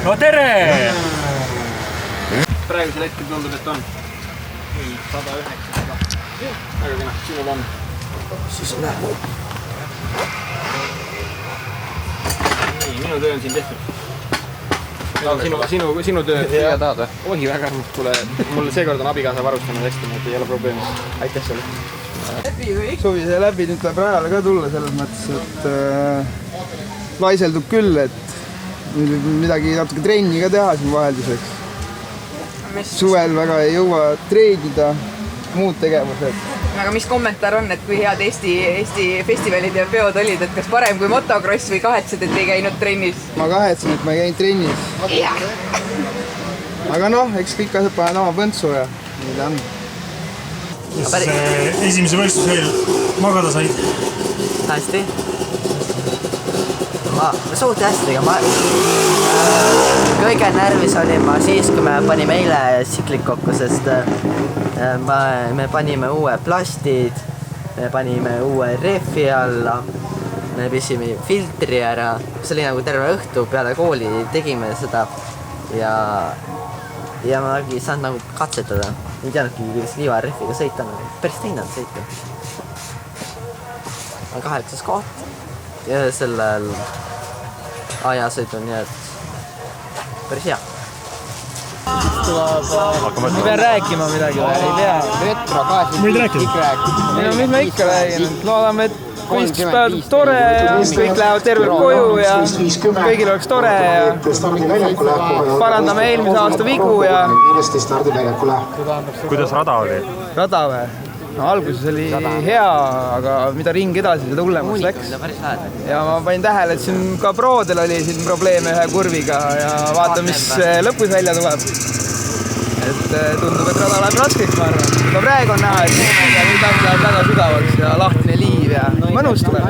No tere! Praegusel hetkel tundub, et on 109. Väga kena, sinul on. Siis läheb. Nii, minu töö on siin tehtud. Sinu töö. Hea tahad või? Ohi, väga armas. Mulle seekord on abikaasa varustanud hästi, nii et ei ole probleemi. Aitäh sulle. Suvi see läbi, nüüd tuleb rajale ka tulla selles mõttes, et laiseldub küll, et midagi natuke trenni ka teha siin vahelduseks. Suvel väga ei jõua treenida, muud tegevused. Aga mis kommentaar on, et kui head Eesti festivalid ja peod olid, et kas parem kui motocross või kahetsed, et ei käinud trennis? Ma kahetsen, et ma ei käinud trennis. Aga noh, eks kõik asjad panen oma põntsu ja nii ta on. Esimese võistluse eel magada said? Hästi. Ma suht hästi, aga kõige närvis olin ma siis, kui me panime eile tsiklit kokku, sest me panime uue plastid, me panime uue rehvi alla, me püsime filtri ära, see oli nagu terve õhtu peale kooli tegime seda ja ma ei saanud nagu katsetada, ei teadnudki, kuidas liivarehviga sõita, päris teine on sõita. On 8. koht ja sellel ajasõidu, nii et päris hea. Ma pean rääkima midagi või? Ei pea. Retro 8. Võid rääkida? Mis ma ikka räägin? Loodame, et võistluspäev tore ja kõik lähevad tervelt koju ja kõigil oleks tore ja parandame eelmise aasta vigu ja... Kuidas rada oli? Rada või? No alguses oli hea, aga mida ring edasi, seda hullemaks läks. Ja ma panin tähele, et siin ka proodel oli siin probleeme ühe kurviga ja vaatame, mis lõpus välja tuleb. Et tundub, et rada läheb raskeks, ma arvan. Aga praegu on näha, et nüüd läheb väga sügavaks ja lahtine liiv ja mõnus tuleb.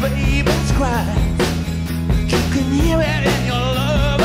Baby's cry. You can hear it in your love.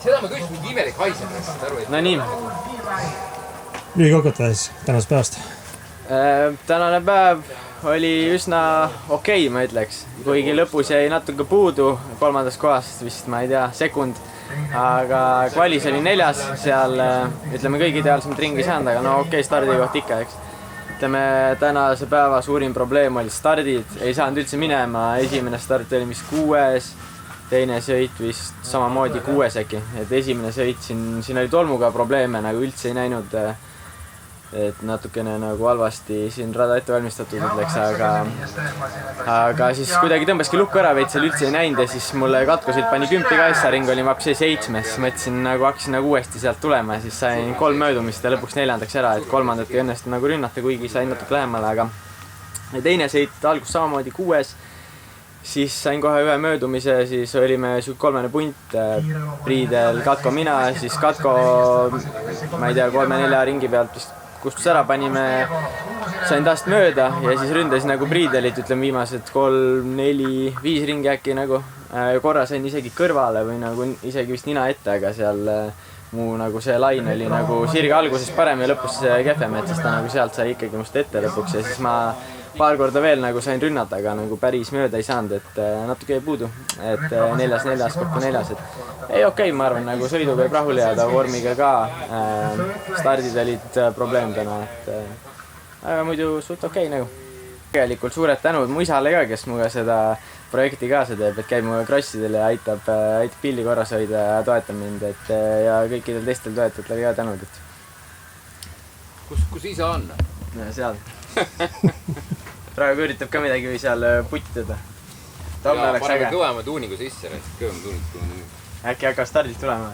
Seda ma tõesti mingi imelik haiseb, saad aru, et... No nii. Lühikokkuvõte siis tänast päevast. Tänane päev oli üsna okei, ma ütleks. Kuigi lõpus jäi natuke puudu 3. kohast, vist ma ei tea, sekund. Aga kvalis oli 4, seal ütleme kõige ideaalsemat ringi saanud, aga no okei, stardikoht ikka, eks. Ütleme, tänase päeva suurim probleem oli stardid, ei saanud üldse minema, esimene start oli mis 6, teine sõit vist samamoodi 6 äkki, et esimene sõit siin oli tolmuga probleeme, nagu üldse ei näinud, et natukene nagu halvasti siin rada ette valmistatud ütleks, aga siis kuidagi tõmbaski lukku ära, veid seal üldse ei näinud ja siis mulle katkusid pani 10 kaessa, ring oli mapsi 7, siis mõtlesin nagu hakkasin nagu uuesti sealt tulema ja siis sain 3 möödumist ja lõpuks 4. ära, et 3. ei õnnestu nagu rünnata, kuigi sain natuke lähemale, aga teine sõit algus samamoodi 6, siis sain kohe 1 möödumise, siis olime 3. punt, Priidel, Katko mina, siis Katko, ma ei tea, 3-4 ringi pealt vist kustus ära, sain tast mööda ja siis ründasin nagu Priidelit, ütleme viimased 3, 4, 5 ringi äkki nagu. Korra sain isegi kõrvale või nagu isegi vist nina ette, aga seal mu nagu see lain oli nagu sirge alguses parem ja lõpus kehvem, et siis ta nagu sealt sai ikkagi must ette lõpuks ja siis ma paar korda veel nagu sain rünnata, aga nagu päris mööda ei saanud, et natuke jäi puudu, et 4, kokku 4, et ei okei, ma arvan, nagu sõiduga võib rahule jääda, vormiga ka, stardid olid probleem täna, et aga muidu suht okei nagu. Tegelikult suured tänud mu isale ka, kes muga seda projekti kaasa teeb, et käib muga krossidel ja aitab pildi korras hoida ja toetab mind, et ja kõikidel teistel toetajatele ka tänud, et kus isa on? Seal. Praegu üritab ka midagi või seal puttitada. Paneme kõvema tuunigu sisse, kõvema tuunigu. Äkki hakkab stardilt tulema?